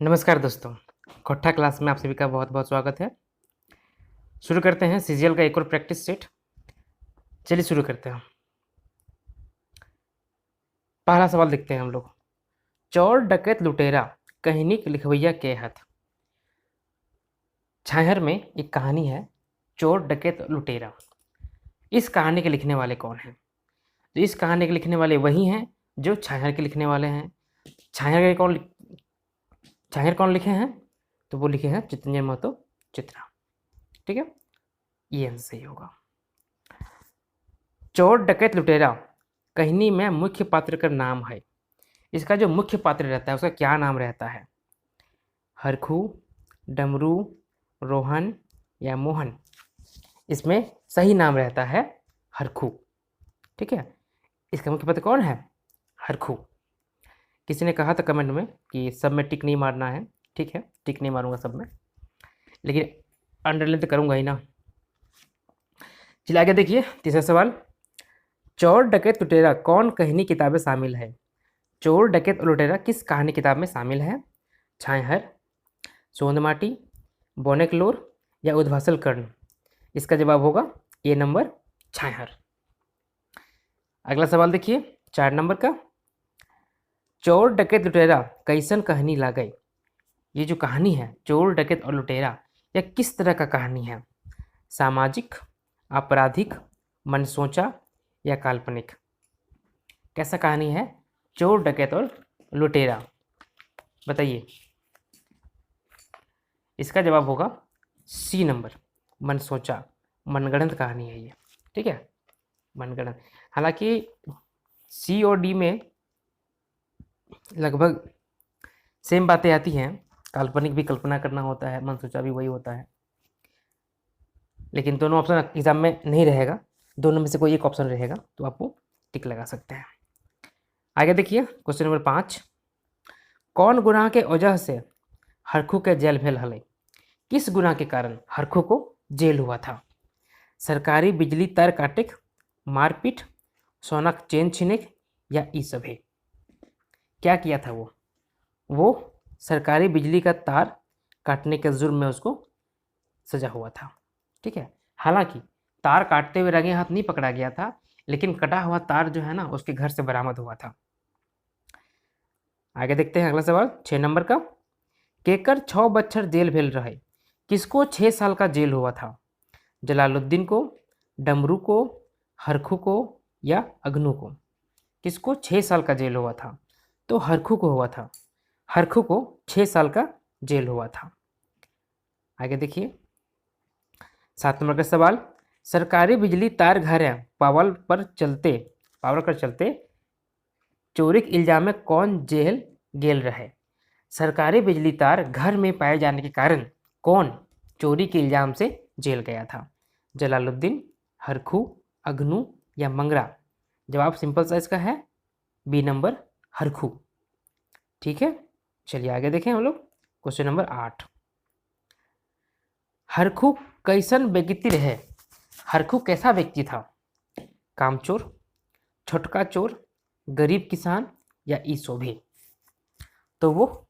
नमस्कार दोस्तों, खोट्ठा क्लास में आप सभी का बहुत-बहुत स्वागत है। शुरू करते हैं सीजीएल का एक और प्रैक्टिस सेट। चलिए शुरू करते हैं। पहला सवाल देखते हैं हम लोग। चोर डकैत लुटेरा कहनिक लिखवैया के हथ। छाहर में एक कहानी है, चोर डकैत लुटेरा। इस कहानी के लिखने वाले कौन हैं? तो इस कहानी के लिखने वाले वही हैं जो छाहर के लिखने वाले हैं। छाहर कौन लिखे हैं? तो वो लिखे हैं चितरंजन महतो चित्रा। ठीक है, ये आंसर सही होगा। चोर डकैत लुटेरा कहानी में मुख्य पात्र का नाम है। इसका जो मुख्य पात्र रहता है उसका क्या नाम रहता है? हरखू, डमरू, रोहन या मोहन? इसमें सही नाम रहता है हरखू। ठीक है, इसका मुख्य पात्र कौन है? हरखू। किसी ने कहा था कमेंट में कि सब में टिक नहीं मारना है। ठीक है, टिक नहीं मारूंगा सब में, लेकिन अंडरलाइन तो करूंगा ही ना। चलिए आगे देखिए, तीसरा सवाल। चोर डकैत लुटेरा कौन कहानी किताबें शामिल है? चोर डकैत और लुटेरा किस कहानी किताब में शामिल है? छाहर, सोंदमाटी, बोनेकलोर या उद्भासल कर्ण? इसका जवाब होगा ए नंबर, छाहर। अगला सवाल देखिए, 4 नंबर का। चोर डकैत लुटेरा कैसन कहानी ला गई? ये जो कहानी है चोर डकैत और लुटेरा, यह किस तरह का कहानी है? सामाजिक, आपराधिक, मनसोचा या काल्पनिक? कैसा कहानी है चोर डकैत और लुटेरा? बताइए। इसका जवाब होगा सी नंबर, मनसोचा। मनगढ़ंत कहानी है ये। ठीक है, मनगढ़ंत। हालांकि सी और डी में लगभग सेम बातें आती हैं। काल्पनिक भी कल्पना करना होता है, मनसोचा भी वही होता है, लेकिन दोनों ऑप्शन एग्जाम में नहीं रहेगा। दोनों में से कोई एक ऑप्शन रहेगा तो आप वो टिक लगा सकते हैं। आगे देखिए, क्वेश्चन नंबर 5। कौन गुनाह के वजह से हरखू के जेल भेल हले? किस गुनाह के कारण हरखू को जेल हुआ था? सरकारी बिजली तार काटेक, मारपीट, सोना के चेन छीनेक या ई सभे? क्या किया था वो सरकारी बिजली का तार काटने के जुर्म में उसको सजा हुआ था। ठीक है, हालांकि तार काटते हुए रंगे हाथ नहीं पकड़ा गया था, लेकिन कटा हुआ तार जो है ना उसके घर से बरामद हुआ था। आगे देखते हैं अगला सवाल, 6 नंबर का। केकर 6 बच्चर जेल भेल रहे? किसको 6 साल का जेल हुआ था? जलालुद्दीन को, डमरू को, हरखू को या अग्नू को? किसको 6 साल का जेल हुआ था? तो हरखू को हुआ था। हरखू को 6 साल का जेल हुआ था। आगे देखिए, 7 नंबर का सवाल। सरकारी बिजली तार घर पावर कर चलते चोरी के इल्जाम में कौन जेल गेल रहे? सरकारी बिजली तार घर में पाए जाने के कारण कौन चोरी के इल्जाम से जेल गया था? जलालुद्दीन, हरखू, अग्नू या मंगरा? जवाब सिंपल सा इसका है बी नंबर, हरखू। ठीक है, चलिए आगे देखें हम लोग, क्वेश्चन नंबर 8। हरखू कैसन व्यक्ति रहे? हरखू कैसा व्यक्ति था? कामचोर, छोटका चोर, गरीब किसान या ई शोभे? तो वो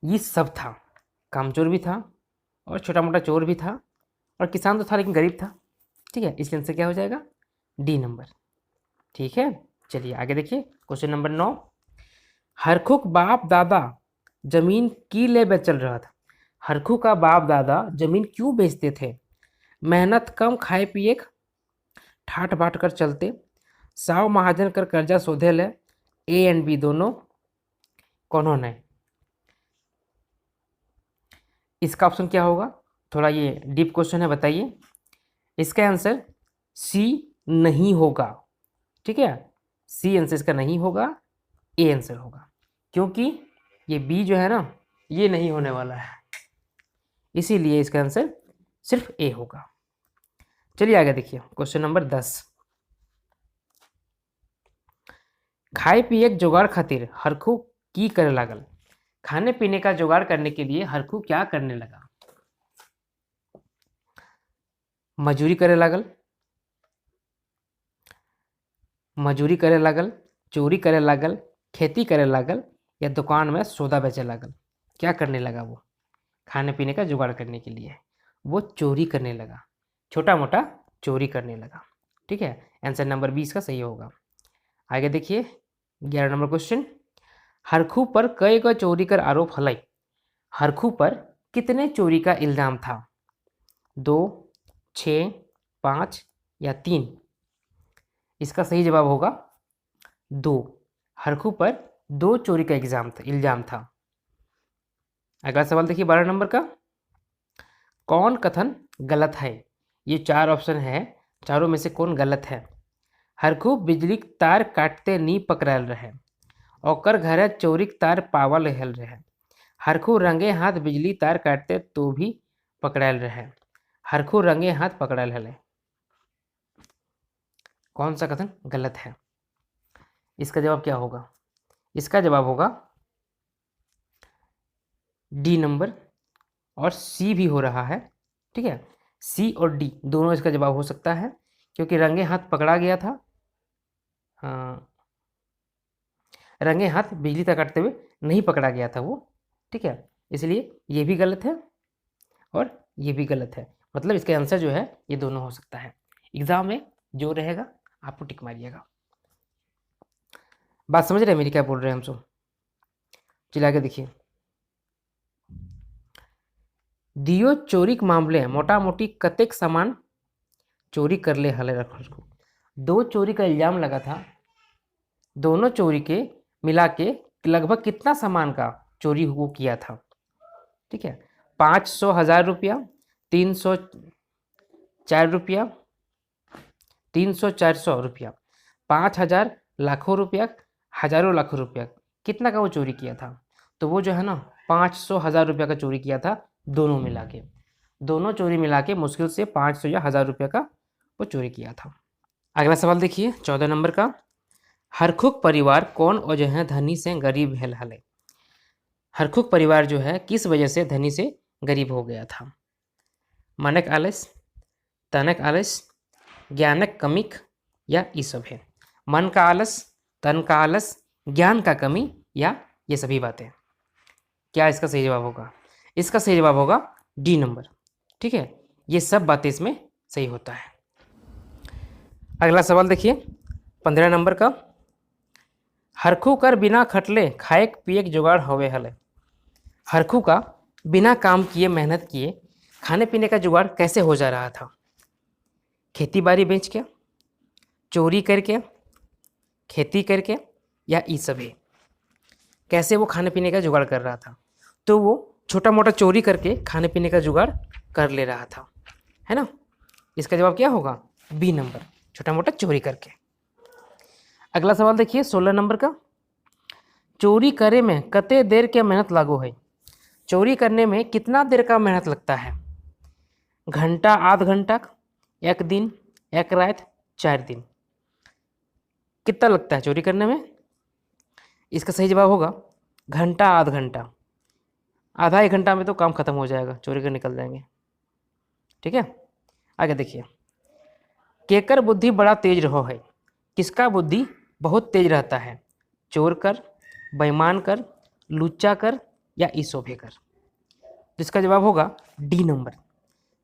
ये सब था। कामचोर भी था और छोटा मोटा चोर भी था और किसान तो था लेकिन गरीब था। ठीक है, इसलिए आंसर क्या हो जाएगा? D number. ठीक है, चलिए आगे देखिए, क्वेश्चन नंबर 9। हरखू का बाप दादा जमीन की ले बेचल रहा था? हरखू का बाप दादा जमीन क्यों बेचते थे? मेहनत कम, खाए पिए, ठाट बाट कर चलते, साव महाजन कर कर्जा शोधे ले, ए एंड बी दोनों? कौन है? इसका ऑप्शन क्या होगा? थोड़ा ये डीप क्वेश्चन है, बताइए। इसका आंसर सी नहीं होगा। ठीक है, सी आंसर इसका नहीं होगा, ए आंसर होगा, क्योंकि ये बी जो है ना ये नहीं होने वाला है, इसीलिए इसका आंसर सिर्फ ए होगा। चलिए आगे देखिए, क्वेश्चन नंबर 10। खाए पिए जुगाड़ खातिर हरखू की करे लागल? खाने पीने का जुगाड़ करने के लिए हरखू क्या करने लगा? मजूरी करे लागल, चोरी करे लागल, खेती करे लागल या दुकान में सौदा बेचे लागल? क्या करने लगा वो? खाने पीने का जुगाड़ करने के लिए वो चोरी करने लगा, छोटा मोटा चोरी करने लगा। ठीक है, आंसर नंबर 20 का सही होगा। आगे देखिए 11 नंबर क्वेश्चन, हरखू पर कई का चोरी कर आरोप हलाई। हरखू पर कितने चोरी का इल्जाम था? 2, 6, 5 या 3? इसका सही जवाब होगा 2। हरखू पर 2 चोरी का इल्जाम था। अगला सवाल देखिए 12 नंबर का, कौन कथन गलत है? ये 4 ऑप्शन है, चारों में से कौन गलत है? हरखू बिजली तार काटते नी पकड़ायल रहे, ओकर घरे चोरीक तार पावल हेल रहे। हरखू रंगे हाथ बिजली तार काटते तो भी पकड़ायल रहे। हरखू रंगे हाथ पकड़ायल हले। कौन सा कथन गलत है? इसका जवाब क्या होगा? इसका जवाब होगा डी नंबर, और सी भी हो रहा है। ठीक है, सी और डी दोनों इसका जवाब हो सकता है, क्योंकि रंगे हाथ पकड़ा गया था। रंगे हाथ बिजली तक काटते हुए नहीं पकड़ा गया था वो। ठीक है, इसलिए ये भी गलत है और ये भी गलत है। मतलब इसका आंसर जो है ये दोनों हो सकता है। एग्जाम में जो रहेगा आपको टिक मारिएगा। बात समझ रहे हैं मेरी, क्या बोल रहे हैं हम सब? चलिए आगे देखिए, दियो चोरीक मामले मोटा मोटी कतेक सामान चोरी कर ले हले रख। 2 चोरी का इल्जाम लगा था, दोनों चोरी के मिला के लगभग कितना सामान का चोरी वो किया था? ठीक है, 500 1000 रुपया, 304 रुपया, 300 400 रुपया, 5000 लाखों रुपया, हजारों लाखों रुपया, कितना का वो चोरी किया था? तो वो जो है ना 500 1000 रुपया का चोरी किया था, दोनों मिला के। दोनों चोरी मिला के मुश्किल से 500 या 1000 रुपया का वो चोरी किया था। अगला सवाल देखिए 14 नंबर का, हरखुक परिवार कौन वजह है धनी से गरीब हेल हले? हरखुक परिवार जो है किस वजह से धनी से गरीब हो गया था? मनक आलस, तनक आलस, ज्ञानक कमिक या ये सब है? मन का आलस, तन का आलस, ज्ञान का कमी या ये सभी बातें? क्या इसका सही जवाब होगा? इसका सही जवाब होगा डी नंबर। ठीक है, ये सब बातें इसमें सही होता है। अगला सवाल देखिए 15 नंबर का, हरखू कर बिना खटले खाएक पिएक जुगाड़ होवे हले। हरखू का बिना काम किए मेहनत किए खाने पीने का जुगाड़ कैसे हो जा रहा था? खेती बाड़ी बेच के, चोरी करके, खेती करके या ई सब है? कैसे वो खाने पीने का जुगाड़ कर रहा था? तो वो छोटा मोटा चोरी करके खाने पीने का जुगाड़ कर ले रहा था, है ना? इसका जवाब क्या होगा? बी नंबर, छोटा मोटा चोरी करके। अगला सवाल देखिए 16 नंबर का, चोरी करे में कते देर के मेहनत लागू है? चोरी करने में कितना देर का मेहनत लगता है? घंटा, आध घंटा, 1 दिन, 1 रात, 4 दिन? कितना लगता है चोरी करने में? इसका सही जवाब होगा घंटा, आध घंटा। आधा 1 घंटा में तो काम खत्म हो जाएगा, चोरी कर निकल जाएंगे। ठीक है, आगे देखिए, केकर बुद्धि बड़ा तेज रहो है? किसका बुद्धि बहुत तेज रहता है? चोर कर, बेईमान कर, लुच्चा कर या ईसोफे कर? जिसका जवाब होगा डी नंबर।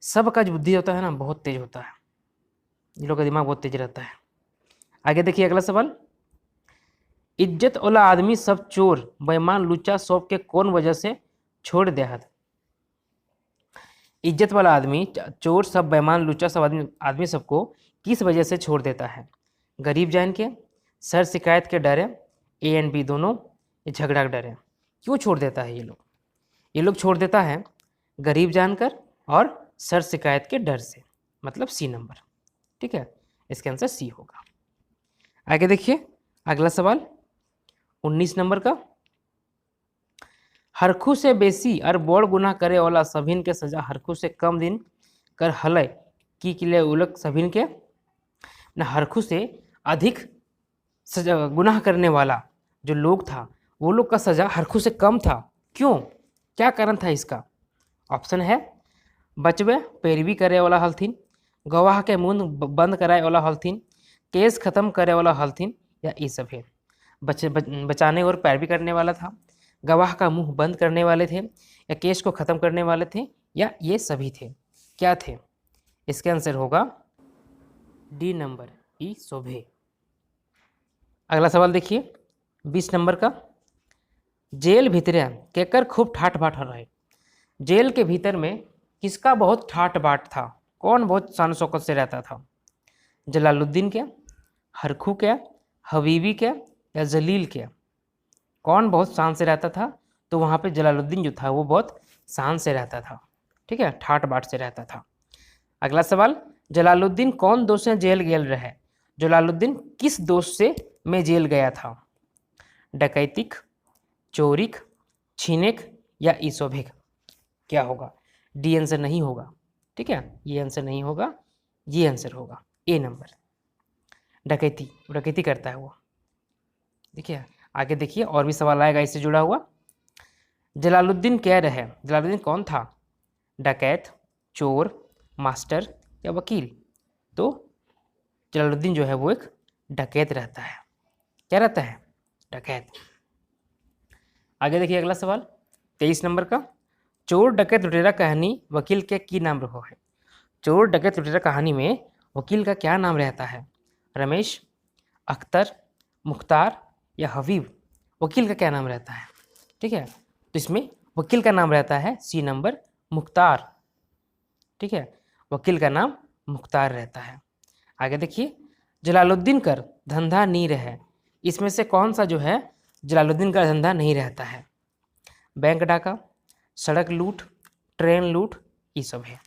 सबका जो बुद्धि होता है ना बहुत तेज होता है, इन लोगों का दिमाग बहुत तेज रहता है। आगे देखिए अगला सवाल, इज्जत वाला आदमी सब चोर बेईमान लुच्चा सब के कौन वजह से छोड़ दे हत? इज्जत वाला आदमी चोर सब बेईमान लुच्चा सब आदमी सबको किस वजह से छोड़ देता है? गरीब जान के, सर शिकायत के डरे, ए एंड बी दोनों, ये झगड़ा के डरे? क्यों छोड़ देता है ये लोग? ये लोग छोड़ देता है गरीब जानकर और सर शिकायत के डर से, मतलब सी नंबर। ठीक है, इसका आंसर सी होगा। आगे देखिए अगला सवाल 19 नंबर का, हरखू से बेसी और बड़ गुनाह करे वाला सभिन के सजा हरखू से कम दिन कर हलय की किले उलक सभिन के? न हरखू से अधिक सजा गुनाह करने वाला जो लोग था वो लोग का सजा हरखू से कम था। क्यों? क्या कारण था इसका? ऑप्शन है बचवे पैरवी करे वाला हलथिन, गवाह के मुंह बंद कराए वाला हलथिन, केस खत्म करे वाला हलथिन या ये सब है? बचाने और पैरवी करने वाला था, गवाह का मुंह बंद करने वाले थे, या केस को ख़त्म करने वाले थे, या ये सभी थे? क्या थे? इसके आंसर होगा डी नंबर, ई शोभे। अगला सवाल देखिए 20 नंबर का। जेल भीतरे केकर खूब ठाठ बाट रहे। जेल के भीतर में किसका बहुत ठाठ बाट था? कौन बहुत शान शौकत से रहता था? जलालुद्दीन के, हरखू के, हबीबी के, या जलील के? कौन बहुत शान से रहता था? तो वहाँ पे जलालुद्दीन जो था वो बहुत शान से रहता था, ठीक है, ठाठ बाट से रहता था। अगला सवाल, जलालुद्दीन कौन दोष से जेल गेल रहे? जलालुद्दीन किस दोष से में जेल गया था? डकैतिक, चोरिक, छीनेक, या ईसोभिक? क्या होगा? डी आंसर नहीं होगा, ठीक है, ये आंसर नहीं होगा, ये आंसर होगा ए नंबर। डकैती, डकैती करता है वो। देखिए आगे देखिए और भी सवाल आएगा इससे जुड़ा हुआ। जलालुद्दीन कह रहे, जलालुद्दीन कौन था? डकैत, चोर, मास्टर, या वकील? तो जलालुद्दीन जो है वो एक डकैत रहता है। क्या रहता है? डकैत। आगे देखिए अगला सवाल 23 नंबर का। चोर डकैत लुटेरा कहानी वकील के की नाम रहो है। चोर डकैत लुटेरा कहानी में वकील का क्या नाम रहता है? रमेश, अख्तर, मुख्तार, या हबीब? वकील का क्या नाम रहता है? ठीक है, तो इसमें वकील का नाम रहता है सी नंबर, मुख्तार। ठीक है, वकील का नाम मुख्तार रहता है। आगे देखिए, जलालुद्दीन कर धंधा नी रहे, इसमें से कौन सा जो है जलालुद्दीन का धंधा नहीं रहता है? बैंक डाका, सड़क लूट, ट्रेन लूट, ये सब है।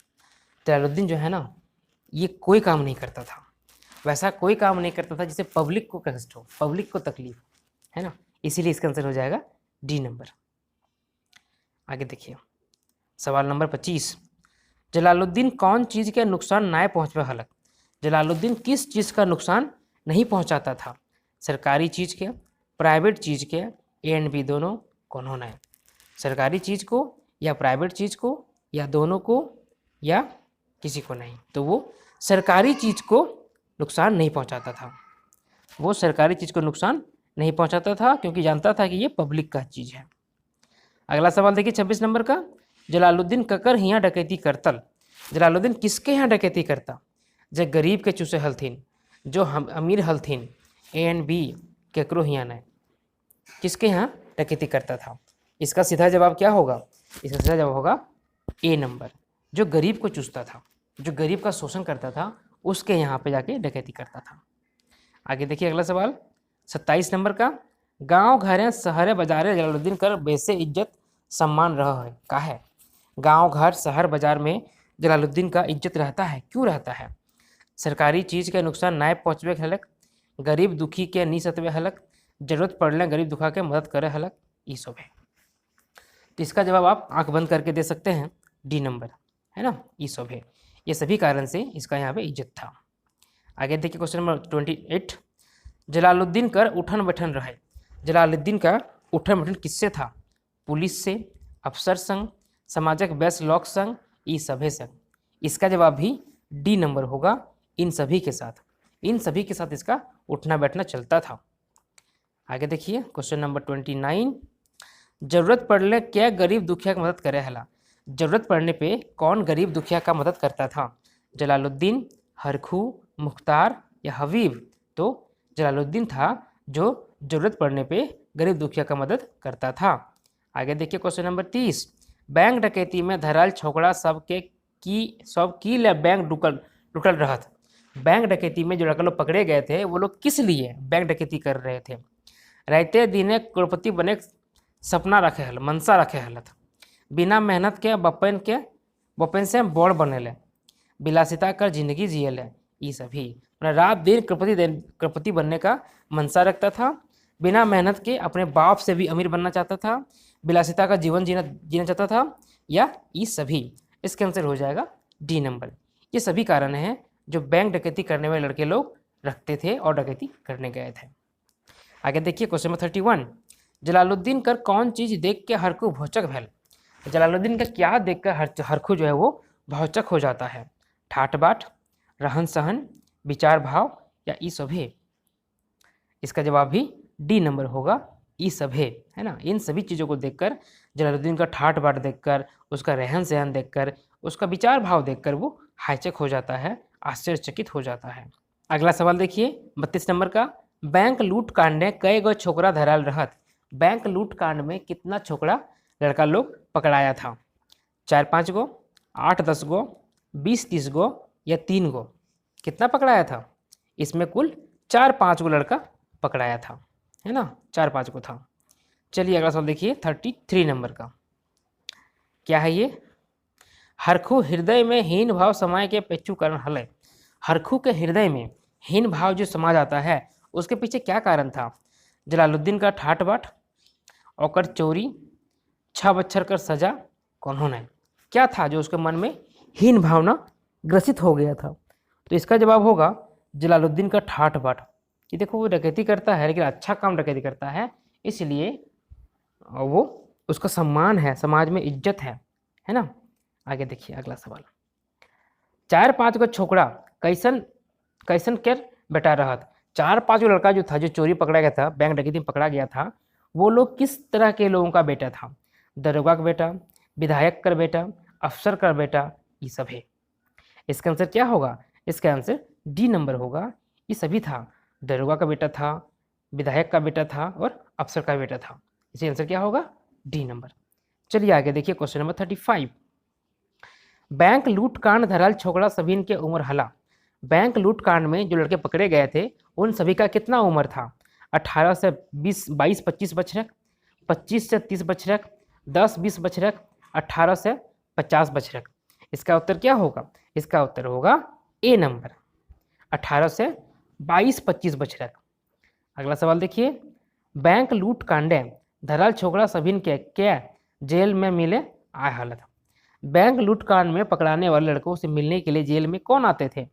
जलालुद्दीन जो है ना, ये कोई काम नहीं करता था, वैसा कोई काम नहीं करता था जिससे पब्लिक को कष्ट हो, पब्लिक को तकलीफ, है ना, इसीलिए इसका आंसर हो जाएगा डी नंबर। आगे देखिए सवाल नंबर 25। जलालुद्दीन कौन चीज़ के नुकसान नाय पहुँचवे हलक? जलालुद्दीन किस चीज़ का नुकसान नहीं पहुँचाता था? सरकारी चीज़ के, प्राइवेट चीज़ के, ए एंड बी दोनों, कौन है? सरकारी चीज़ को या प्राइवेट चीज़ को या दोनों को या किसी को नहीं? तो वो सरकारी चीज़ को नुकसान नहीं पहुंचाता था, वो सरकारी चीज़ को नुकसान नहीं पहुंचाता था क्योंकि जानता था कि ये पब्लिक का चीज़ है। अगला सवाल देखिए 26 नंबर का। जलालुद्दीन ककर हियाँ डकैती करतल? जलालुद्दीन किसके यहाँ डकैती करता? जो गरीब के चूसे हलथिन, जो हम अमीर हलथिन, ए एंड बी केकरो हियाँ नहीं, किसके यहाँ डकैती करता था? इसका सीधा जवाब क्या होगा? इसका सीधा जवाब होगा ए नंबर, जो गरीब को चूसता था, जो गरीब का शोषण करता था, उसके यहाँ पे जाके डकैती करता था। आगे देखिए अगला सवाल 27 नंबर का। गांव घरे शहरे बाजारे जलालुद्दीन कर बेसे इज्जत सम्मान रहा है, का है? गांव घर शहर बाजार में जलालुद्दीन का इज्जत रहता है, क्यों रहता है? सरकारी चीज़ के नुकसान नाय पहुँचवे हलक, गरीब दुखी के नी सतवे हलक, जरूरत पड़ने गरीब दुखा के मदद करे हलक, ये सब है। तो इसका जवाब आप आंख बंद करके दे सकते हैं, डी नंबर, है ना, ये सब है। ये सभी कारण से इसका यहाँ पे इज्जत था। आगे देखिए क्वेश्चन नंबर 28। जलालुद्दीन कर उठन बैठन रहे। जलालुद्दीन का उठन बैठन किससे था? पुलिस से, अफसर संग, समाजक वैश्य लोक संग, ई सभे संग? इसका जवाब भी डी नंबर होगा, इन सभी के साथ, इन सभी के साथ इसका उठना बैठना चलता था। आगे देखिए क्वेश्चन नंबर 29। जरूरत पड़ने क्या गरीब दुखिया की मदद करे हला? जरूरत पड़ने पे कौन गरीब दुखिया का मदद करता था? जलालुद्दीन, हरखू, मुख्तार, या हबीब? तो जलालुद्दीन था जो जरूरत पड़ने पे गरीब दुखिया का मदद करता था। आगे देखिए क्वेश्चन नंबर 30। बैंक डकैती में धराल छोकरा सबके की ले बैंक लुटल रहत। बैंक डकैती में जो लोग पकड़े गए थे वो लोग किस लिए बैंक डकैती कर रहे थे? रहते दिने करोड़पति बने सपना रखे हल, मनसा रखे हलत, बिना मेहनत के बपन से बड़ बनेले, बिलासिता कर जिंदगी जियले, ये सभी रात दिन करोड़पति बनने का मनसा रखता था, बिना मेहनत के अपने बाप से भी अमीर बनना चाहता था, बिलासिता का जीवन जीना चाहता था, या ये सभी? इसका आंसर हो जाएगा डी नंबर। ये सभी कारण हैं जो बैंक डकैती करने वाले लड़के लोग रखते थे और डकैती करने गए थे। आगे देखिए क्वेश्चन नंबर 31। जलालुद्दीन कर कौन चीज़ देख के हरखू भौचक भैल? जलालुद्दीन का क्या देख कर हरखू जो है वो भौचक हो जाता है? ठाट बाट, रहन सहन, विचार भाव, या ई सभी? इसका जवाब भी डी नंबर होगा, ई सभे, है ना। इन सभी चीज़ों को देखकर, जलालुद्दीन का ठाट बाट देखकर, उसका रहन सहन देखकर, उसका विचार भाव देखकर वो हाईचक हो जाता है, आश्चर्यचकित हो जाता है। अगला सवाल देखिए 32 नंबर का, बैंक लूट कांड में कई गो छोकरा धराल रहत। बैंक लूट कांड में कितना छोकरा लड़का लोग पकड़ाया था? 4-5 गो, 8-10 गो, 20-30 गो या 3 गो? कितना पकड़ाया था? इसमें कुल 4-5 गो लड़का पकड़ाया था, है ना, 4-5 गो था। चलिए अगला सवाल देखिए 33 नंबर का, क्या है ये? हरखू हृदय में हीन भाव समाय के पेचू कारण हलय। हरखू के हृदय में हीन भाव जो समा जाता है, उसके पीछे क्या कारण था? जलालुद्दीन का ठाट बाट, और चोरी, 6 बच्छर कर सजा, कौन है? क्या था जो उसके मन में हीन भावना ग्रसित हो गया था? तो इसका जवाब होगा जलालुद्दीन का ठाट बाट। कि देखो वो डकैती करता है लेकिन अच्छा काम डकैती करता है, इसलिए वो उसका सम्मान है, समाज में इज्जत है ना। आगे देखिए अगला सवाल, 4-5 गो छोकरा कैसन कैसन कर बेटा रहत। 4-5 गो लड़का जो था, जो चोरी पकड़ा गया था, बैंक डकैती में पकड़ा गया था, वो लोग किस तरह के लोगों का बेटा था? दरोगा का बेटा, विधायक का बेटा, अफसर का बेटा, ये सब है। इसका आंसर क्या होगा? इसका आंसर डी नंबर होगा। ये सभी था, दरोगा का बेटा था, विधायक का बेटा था और अफसर का बेटा था। इसका आंसर क्या होगा? D number. चलिए आगे देखिए क्वेश्चन नंबर 35, बैंक लूट कांड धराल छोकरा सभी के उम्र हला। बैंक लूट कांड में जो लड़के पकड़े गए थे, उन सभी का कितना उम्र था? 18 से 22-25 बछरक, 25 से 30 बछरक, 10-20 बछरक, 18 से 50 बछरक। इसका उत्तर क्या होगा? इसका उत्तर होगा ए नंबर, 18 से 22-25 बछरक। अगला सवाल देखिए, बैंक लूट कांडे धराल छोकरा सभी के क्या जेल में मिले आय हालत। बैंक लूट कांड में पकड़ाने वाले लड़कों से मिलने के लिए जेल में कौन आते थे?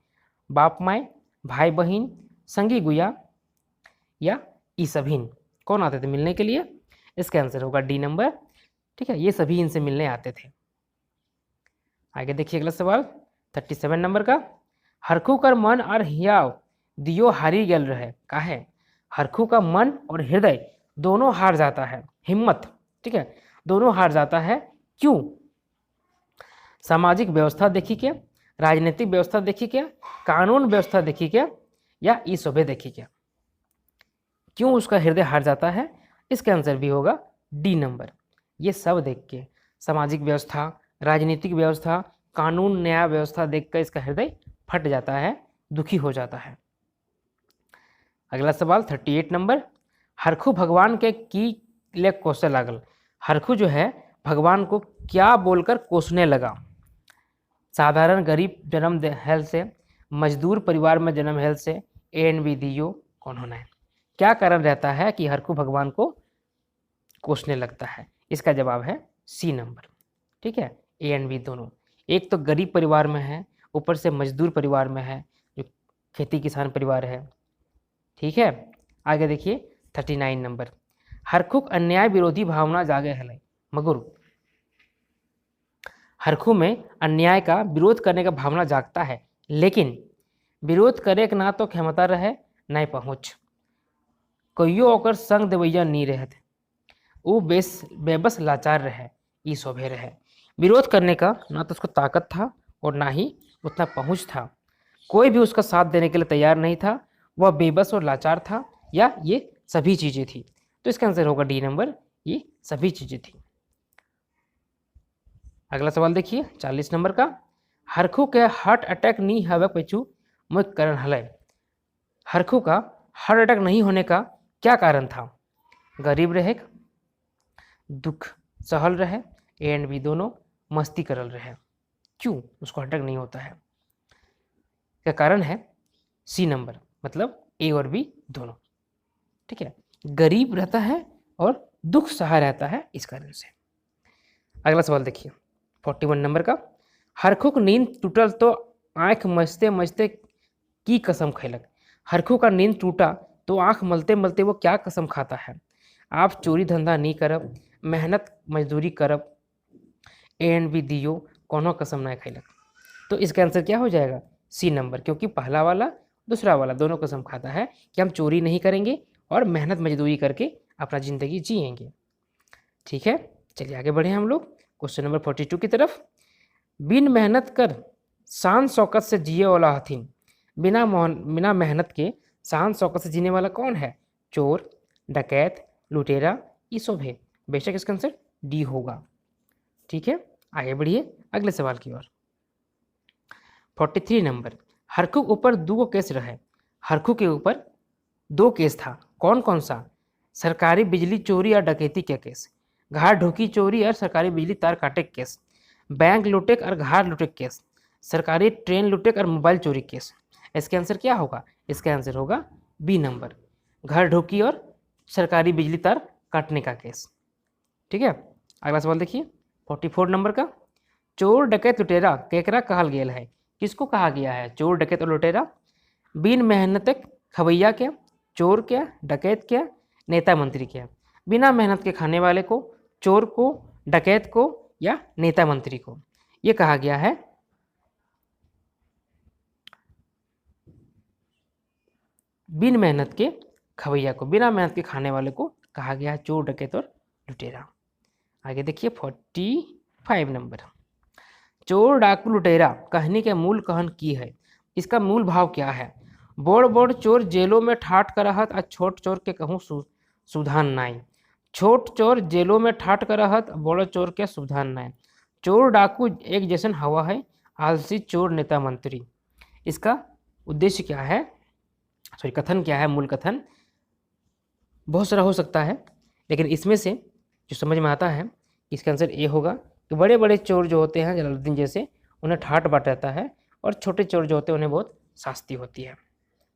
बाप माए, भाई बहन, संगी गुया या ई सभी? कौन आते थे मिलने के लिए? इसका आंसर होगा डी नंबर। ठीक है, ये सभी इनसे मिलने आते थे। आगे देखिए अगला सवाल 37 नंबर का, हरखू कर मन और हियाव दियो हारी गल रहे काहे? हरखू का मन और हृदय दोनों हार जाता है, हिम्मत, ठीक है, दोनों हार जाता है, क्यों? सामाजिक व्यवस्था देखी क्या, राजनीतिक व्यवस्था देखी क्या, कानून व्यवस्था देखी क्या, या ई शोभे देखी क्या? क्यों उसका हृदय हार जाता है? इसका आंसर भी होगा डी नंबर। ये सब देख के, सामाजिक व्यवस्था, राजनीतिक व्यवस्था, कानून न्याय व्यवस्था देखकर इसका हृदय फट जाता है, दुखी हो जाता है। अगला सवाल 38 नंबर, हरखू भगवान के की ले कोसे लागल। हरखू जो है भगवान को क्या बोलकर कोसने लगा? साधारण गरीब जन्म हेल से, मजदूर परिवार में जन्म हेल से, ए एन बी दियो, कौन होना है? क्या कारण रहता है कि हरखू भगवान को कोसने लगता है? इसका जवाब है सी नंबर। ठीक है, ए एंड बी दोनों। एक तो गरीब परिवार में है, ऊपर से मजदूर परिवार में है, जो खेती किसान परिवार है। ठीक है, आगे देखिए 39 नंबर, हरखुक अन्याय विरोधी भावना जागे हले मगुर। हरखू में अन्याय का विरोध करने का भावना जागता है, लेकिन विरोध करे के ना तो क्षमता रहे न पहुँच, कहियो ओकर संग देवैया नहीं रहते, वो बेबस लाचार रहे, ई शोभे रहे। विरोध करने का ना तो उसको ताकत था और ना ही उतना पहुँच था, कोई भी उसका साथ देने के लिए तैयार नहीं था, वह बेबस और लाचार था, या ये सभी चीज़ें थी। तो इसका आंसर होगा डी नंबर, ये सभी चीज़ें थी। अगला सवाल देखिए 40 नंबर का, हरखू के हार्ट अटैक नहीं हवे पेचू मुख्य कारण हलय। हरखू का हार्ट अटैक नहीं होने का क्या कारण था? गरीब रहे, दुख सहल रहे, ए एंड बी दोनों, मस्ती करल रहे। क्यों उसको अटैक नहीं होता है? क्या कारण है? सी नंबर, मतलब ए और बी दोनों। ठीक है, गरीब रहता है और दुख सहा रहता है, इस कारण से। अगला सवाल देखिए 41 नंबर का, हरखू को नींद टूटल तो आँख मचते मचते की कसम खैलक। हरखू का नींद टूटा तो आँख मलते मलते वो क्या कसम खाता है? आप चोरी धंधा नहीं करब, मेहनत मजदूरी करब, ए एंड बी दियो, कोनो कसम नहीं खैलक। तो इसका आंसर क्या हो जाएगा? सी नंबर, क्योंकि पहला वाला दूसरा वाला दोनों कसम खाता है कि हम चोरी नहीं करेंगे और मेहनत मजदूरी करके अपना ज़िंदगी जिएंगे। ठीक है, चलिए आगे बढ़े हम लोग क्वेश्चन नंबर 42 की तरफ। बिन मेहनत कर शान शौकत से जिए वाला हथिन। बिना मेहनत के शान शौकत से जीने वाला कौन है? चोर, डकैत, लुटेरा, ये सब है। बेशक इसका आंसर डी होगा। ठीक है, आगे बढ़िए अगले सवाल की ओर। 43 नंबर, हरखू ऊपर दो केस रहे। हरखू के ऊपर 2 केस था, कौन कौन सा? सरकारी बिजली चोरी और डकैती का केस, घाट ढोकी चोरी और सरकारी बिजली तार काटे केस, बैंक लूटे और घाट लूटे केस, सरकारी ट्रेन लूटे और मोबाइल चोरी केस। इसका आंसर क्या होगा? इसका आंसर होगा बी नंबर, घर ढोकी और सरकारी बिजली तार काटने का केस। ठीक है, अगला सवाल देखिए 44 नंबर का। चोर डकैत लुटेरा केकरा कहल गेल है? किसको कहा गया है चोर डकैत और लुटेरा? बिन मेहनत खवैया क्या, चोर क्या, डकैत क्या, नेता मंत्री क्या? बिना मेहनत के खाने वाले को, चोर को, डकैत को या नेता मंत्री को? ये कहा गया है बिन मेहनत के खवैया को, बिना मेहनत के खाने वाले को कहा गया है चोर डकैत और लुटेरा। आगे देखिए 45 नंबर, चोर डाकू लुटेरा कहने के मूल कहन की है? इसका मूल भाव क्या है? बड़ बड़ चोर जेलों में ठाट करहत आ छोट चोर के कहूँ सुधान नाई। छोट चोर जेलों में ठाट करहत, बड़ चोर के सुधान नाई। चोर डाकू एक जैसन हवा है, आलसी चोर नेता मंत्री। इसका उद्देश्य क्या है, सॉरी कथन क्या है? मूल कथन बहुत सारा हो सकता है, लेकिन इसमें से जो समझ में आता है इसका आंसर ए होगा कि बड़े बड़े चोर जो होते हैं जलालुद्दीन जैसे, उन्हें ठाट बाट रहता है, और छोटे चोर जो होते हैं उन्हें बहुत शास्ति होती है,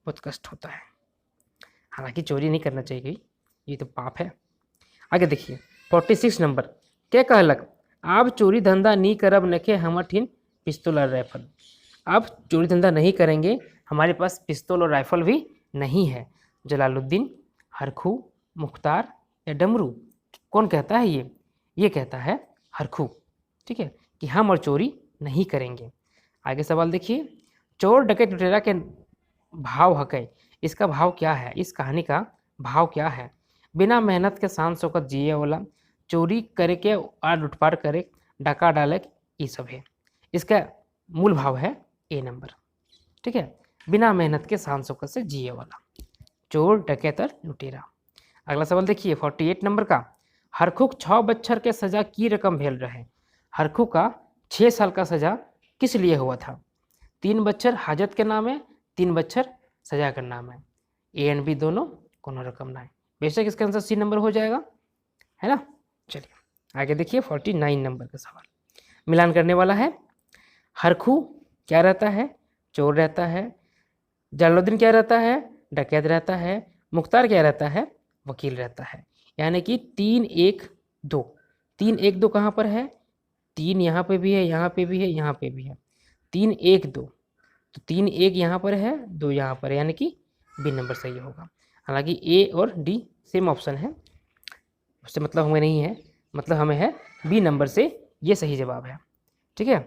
बहुत कष्ट होता है। हालांकि चोरी नहीं करना चाहिए, ये तो पाप है। आगे देखिए 46 नंबर, क्या कहलक? आप चोरी धंधा नहीं करब नखे हमर ठिन पिस्तौल और राइफल। आप चोरी धंधा नहीं करेंगे, हमारे पास पिस्तौल और राइफल भी नहीं है। जलालुद्दीन, हरखू, मुख्तार या डमरू? कौन कहता है ये कहता है हरखू। ठीक है, कि हम और चोरी नहीं करेंगे। आगे सवाल देखिए, चोर डकैत लुटेरा के भाव हकै, इसका भाव क्या है? इस कहानी का भाव क्या है? बिना मेहनत के शान शौकत जिए वाला, चोरी करे के और लुटपाट करे, डाका डाले, ये सब है। इसका मूल भाव है ए नंबर। ठीक है, बिना मेहनत के शान शौकत से जिए वाला, चोर डकैत और लुटेरा। अगला सवाल देखिए 48 नंबर का, हरखुक 6 बच्चर के सजा की रकम भेल रहे। हरखू का 6 साल का सजा किस लिए हुआ था? 3 बच्चर हाजत के नाम है, 3 बच्चर सजा के नाम है। ए एंड बी दोनों कोनो रकम ना है। बेशक इसका आंसर सी नंबर हो जाएगा, है ना। चलिए आगे देखिए 49 नंबर का सवाल मिलान करने वाला है। हरखू क्या रहता है? चोर रहता है। जलालुद्दीन क्या रहता है? डकैत रहता है। मुख्तार क्या रहता है? वकील रहता है। यानी कि 3 1 2, 3 1 2 कहाँ पर है? 3 यहाँ पे भी है, यहाँ पे भी है, यहाँ पे भी है। 3 1 2, तो 3 1 यहाँ पर है, 2 यहाँ पर है, यानी कि बी नंबर सही होगा। हालांकि ए और डी सेम ऑप्शन है, उससे मतलब हमें नहीं है, मतलब हमें है बी नंबर से ये सही जवाब है। ठीक है,